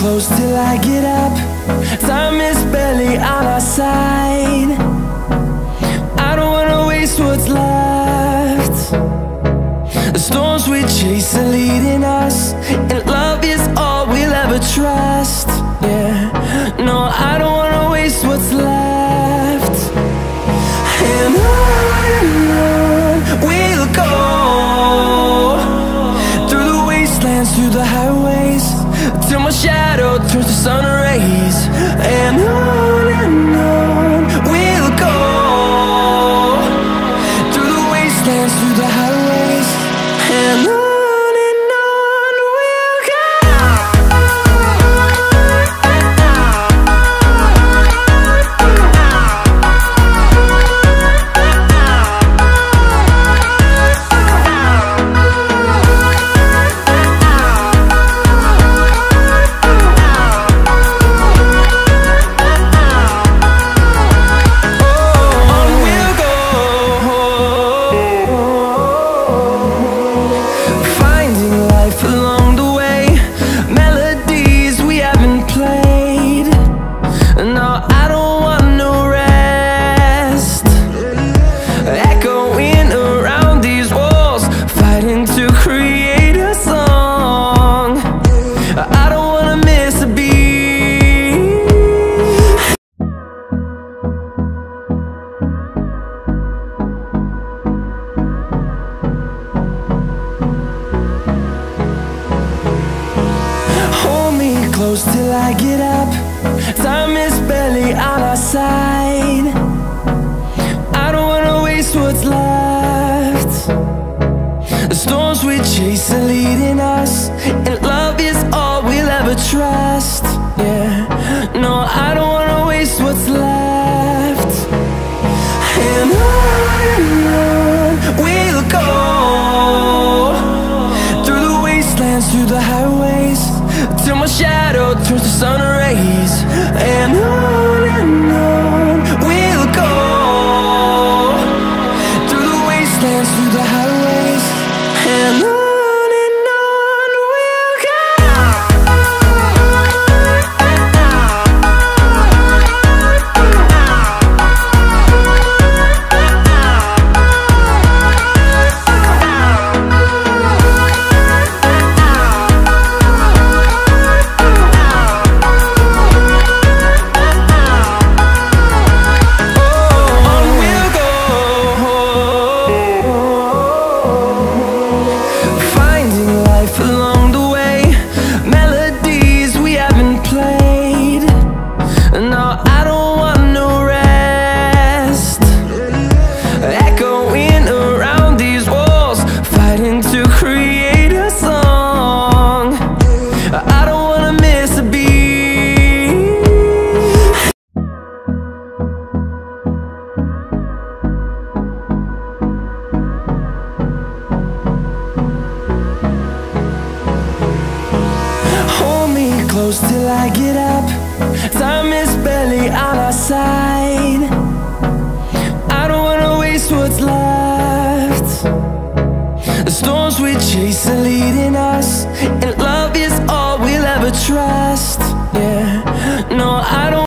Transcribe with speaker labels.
Speaker 1: close till I get up. Time is barely on our side. I don't wanna waste what's left. The storms we chase are leading us, and love is all we'll ever trust. Yeah, no, I don't wanna waste what's left. And on we'll go, through the wastelands, through the highways, till my shadow turns to sun rays. And on we'll go, through the wastelands, through the highways, and on we'll go. Close till I get up. Time is barely on our side. I don't wanna waste what's left. The storms we chase are leading us, and love is all we'll ever trust. Yeah, no, I don't wanna waste what's left. And on we'll go, through the wastelands, through the highways, till my shadow turns to sun rays. And on we'll go, through the wastelands, through the highways, and on we'll go. Close till I get up. Time is barely on our side. I don't wanna waste what's left. The storms we chase are leading us, and love is all we'll ever trust. Yeah, no, I don't